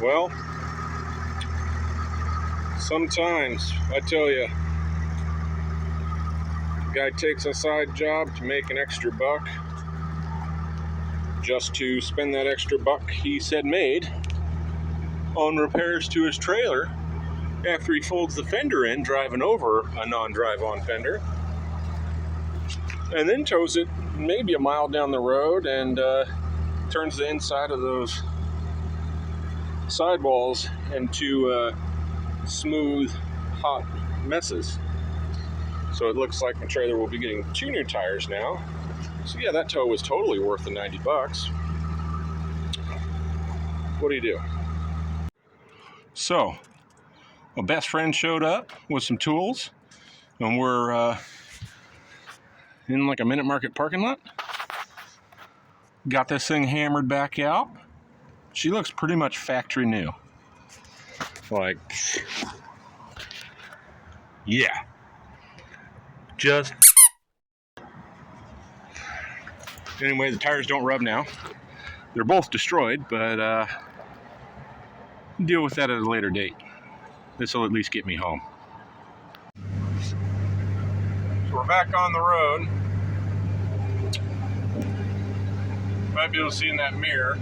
Well, sometimes, I tell you, the guy takes a side job to make an extra buck, just to spend that extra buck he said made on repairs to his trailer after he folds the fender in, driving over a non-drive-on fender, and then tows it maybe a mile down the road and turns the inside of those sidewalls into smooth, hot messes. So it looks like my trailer will be getting 2 new tires now. So yeah, that tow was totally worth the 90 bucks. What do you do? So, my best friend showed up with some tools, and we're in like a Minute Market parking lot. Got this thing hammered back out. She looks pretty much factory new. Like, yeah. Just. Anyway, the tires don't rub now. They're both destroyed, but deal with that at a later date. This will at least get me home. So we're back on the road. Might be able to see in that mirror.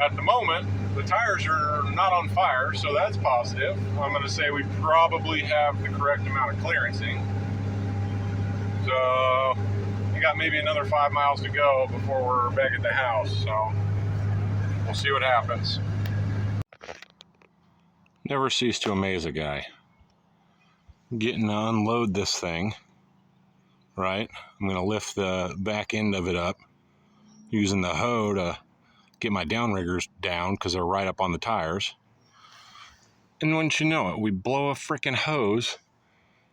At the moment, the tires are not on fire, so that's positive. I'm going to say we probably have the correct amount of clearancing. So we got maybe another 5 miles to go before we're back at the house, so we'll see what happens. Never cease to amaze a guy. Getting to unload this thing, right? I'm going to lift the back end of it up using the hoe to get my downriggers down because they're right up on the tires. And wouldn't you know it, we blow a freaking hose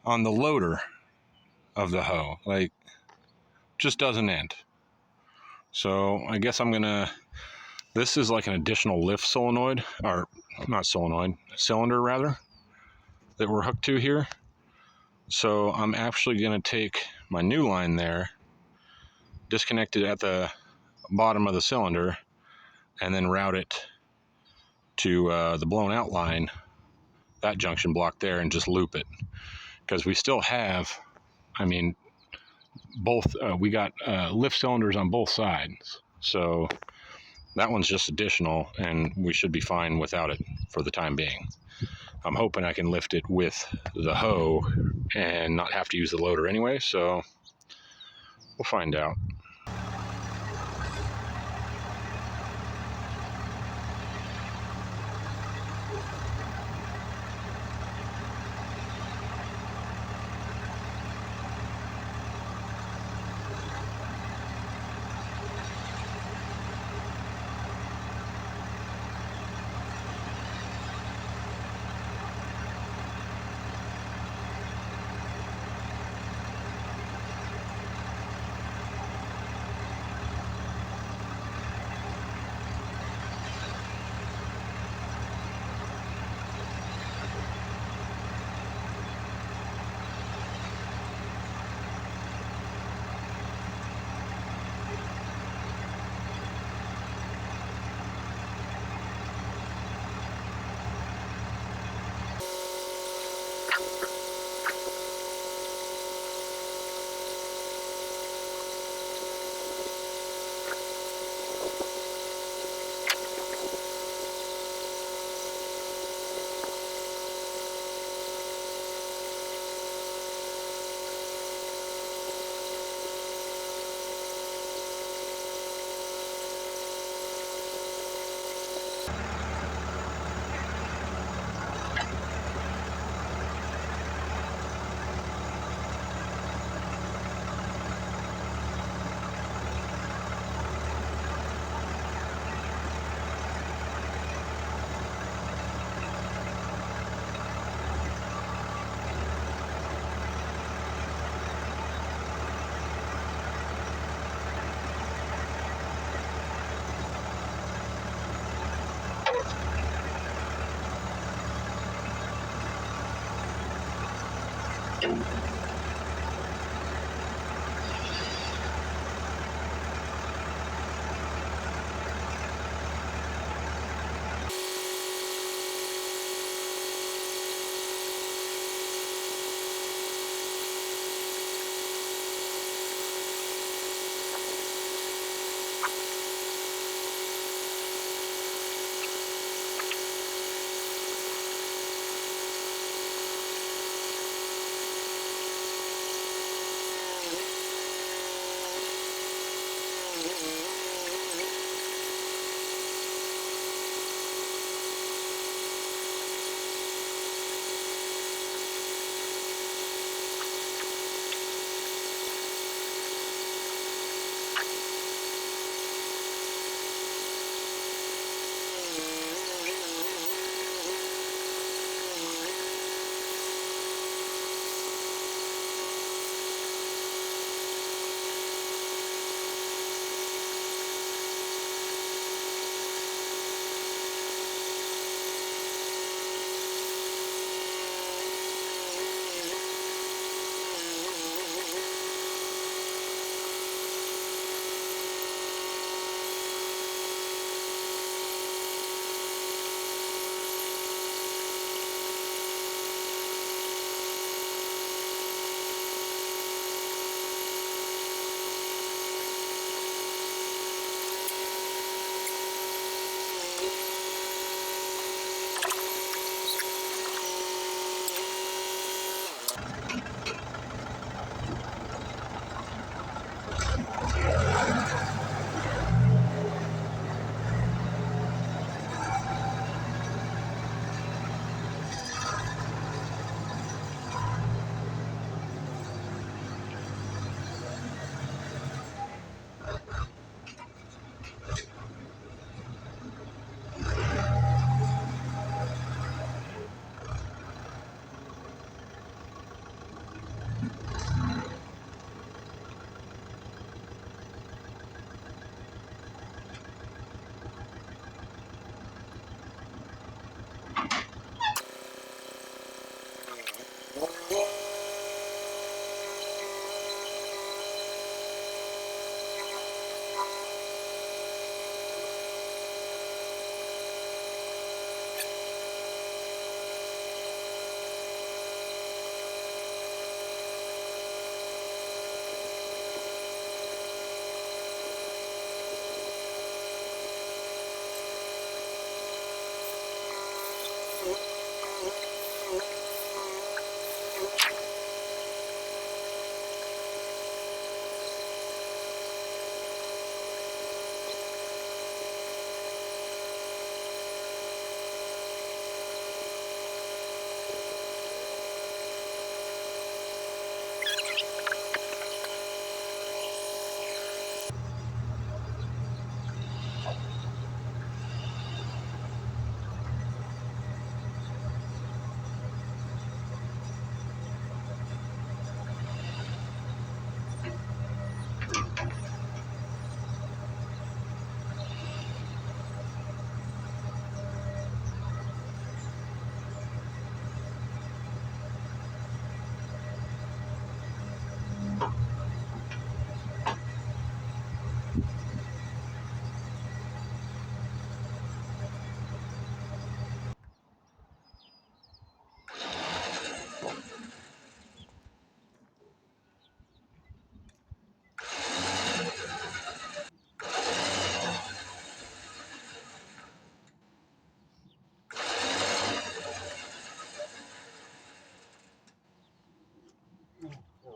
on the loader of the hoe. Like, just doesn't end. So I guess I'm gonna, this is like an additional lift solenoid, or not solenoid, cylinder rather, that we're hooked to here. So I'm actually gonna take my new line there, disconnect it at the bottom of the cylinder, and then route it to the blown out line, that junction block there, and just loop it. Because we still have, I mean, both, we got lift cylinders on both sides. So that one's just additional, and we should be fine without it for the time being. I'm hoping I can lift it with the hoe and not have to use the loader anyway, so we'll find out.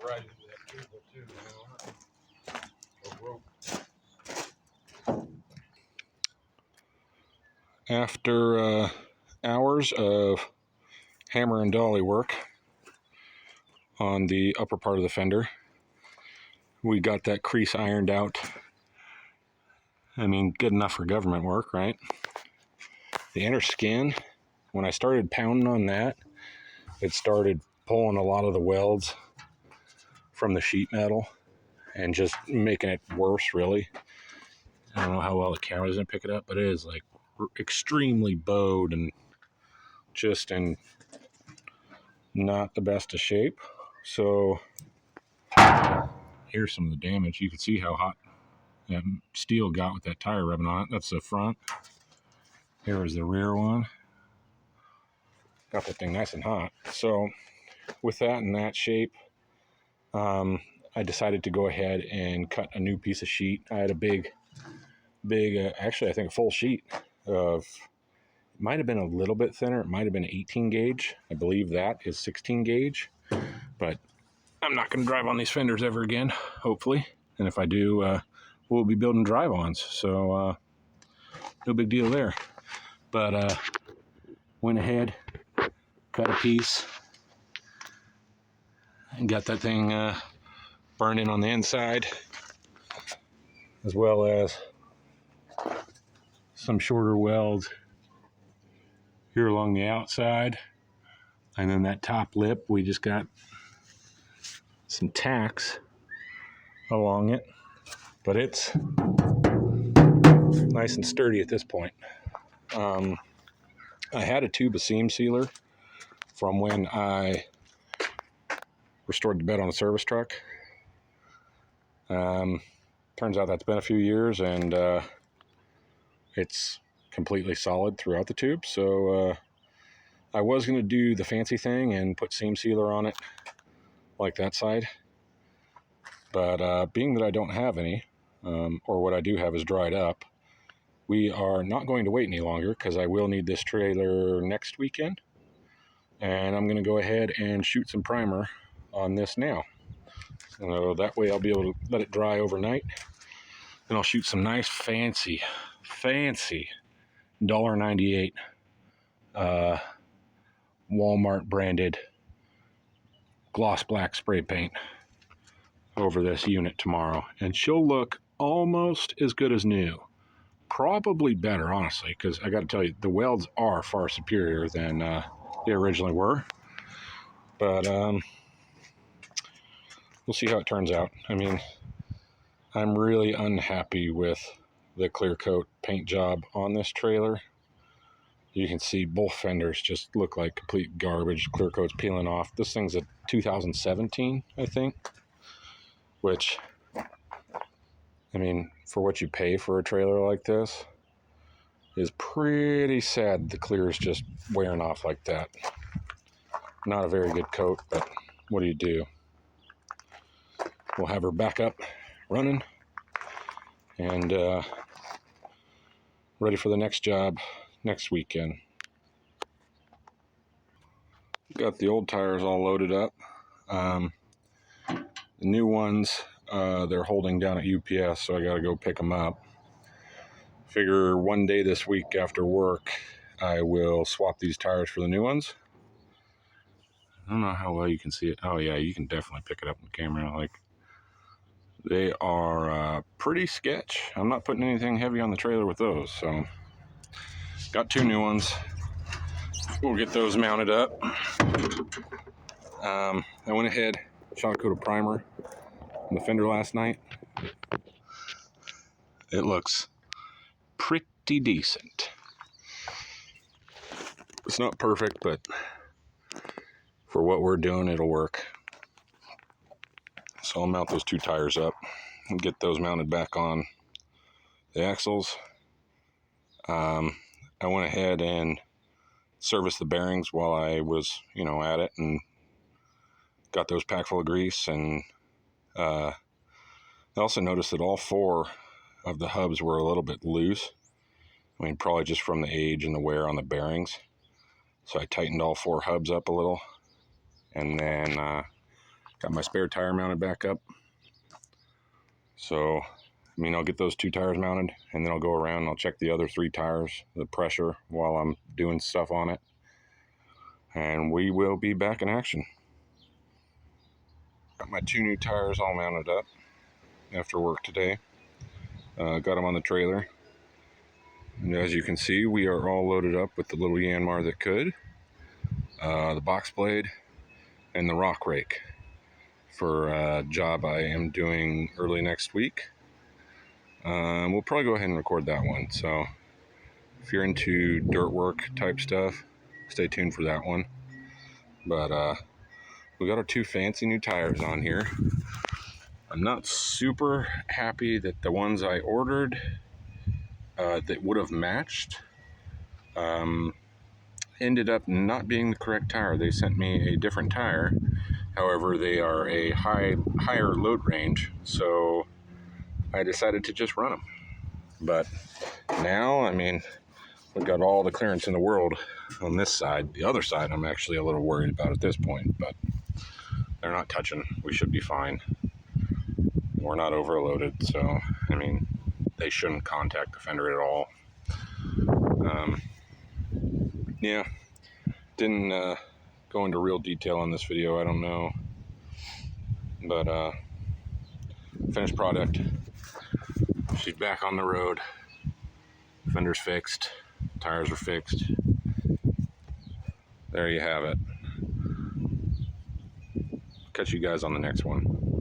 Right into that cable too, you know, a rope. After hours of hammer and dolly work on the upper part of the fender, we got that crease ironed out. I mean, good enough for government work, right? The inner skin, when I started pounding on that, it started pulling a lot of the welds from the sheet metal and just making it worse, really. I don't know how well the camera's gonna pick it up, but it is like extremely bowed and just in not the best of shape. So here's some of the damage. You can see how hot that steel got with that tire rubbing on it. That's the front. Here is the rear one. Got that thing nice and hot. So with that in that shape, I decided to go ahead and cut a new piece of sheet. I had a big, actually I think a full sheet of, it might have been a little bit thinner. It might have been 18 gauge. I believe that is 16 gauge, but I'm not going to drive on these fenders ever again, hopefully. And if I do, we'll be building drive-ons. So no big deal there. But went ahead, cut a piece, and got that thing burned in on the inside, as well as some shorter welds here along the outside. And then that top lip, we just got some tacks along it, but it's nice and sturdy at this point. I had a tube of seam sealer from when I restored the bed on a service truck. Turns out that's been a few years, and it's completely solid throughout the tube. So I was going to do the fancy thing and put seam sealer on it like that side, but being that I don't have any, or what I do have is dried up, we are not going to wait any longer because I will need this trailer next weekend, and I'm going to go ahead and shoot some primer on this now. So that way I'll be able to let it dry overnight. Then I'll shoot some nice fancy $1.98 Walmart branded gloss black spray paint over this unit tomorrow, and she'll look almost as good as new. Probably better, honestly, because I got to tell you, the welds are far superior than they originally were. But we'll see how it turns out. I mean, I'm really unhappy with the clear coat paint job on this trailer. You can see both fenders just look like complete garbage. Clear coat's peeling off. This thing's a 2017, I think, which, I mean, for what you pay for a trailer like this, is pretty sad. The clear is just wearing off like that. Not a very good coat, but what do you do? We'll have her back up running and ready for the next job next weekend. Got the old tires all loaded up. The new ones, they're holding down at UPS, so I got to go pick them up. Figure one day this week after work, I will swap these tires for the new ones. I don't know how well you can see it. Oh yeah, you can definitely pick it up on camera. Like, they are pretty sketch. I'm not putting anything heavy on the trailer with those, so got two new ones. We'll get those mounted up. I went ahead, shot a coat of primer on the fender last night. It looks pretty decent. It's not perfect, but for what we're doing, it'll work. So I'll mount those two tires up and get those mounted back on the axles. I went ahead and serviced the bearings while I was, at it, and got those packed full of grease. And I also noticed that all four of the hubs were a little bit loose. I mean, probably just from the age and the wear on the bearings. So I tightened all four hubs up a little, and then got my spare tire mounted back up. So, I'll get those two tires mounted, and then I'll go around and I'll check the other three tires, the pressure, while I'm doing stuff on it. And we will be back in action. Got my two new tires all mounted up after work today. Got them on the trailer. And as you can see, we are all loaded up with the little Yanmar that could, the box blade, and the rock rake for a job I am doing early next week. We'll probably go ahead and record that one. So if you're into dirt work type stuff, stay tuned for that one. But we got our two fancy new tires on here. I'm not super happy that the ones I ordered that would have matched ended up not being the correct tire. They sent me a different tire. However, they are a higher load range, so I decided to just run them. But now, we've got all the clearance in the world on this side. The other side, I'm actually a little worried about at this point, but they're not touching. We should be fine. We're not overloaded, so, they shouldn't contact the fender at all. Yeah, didn't go into real detail on this video, I don't know. But, finished product. She's back on the road. Fender's fixed. Tires are fixed. There you have it. Catch you guys on the next one.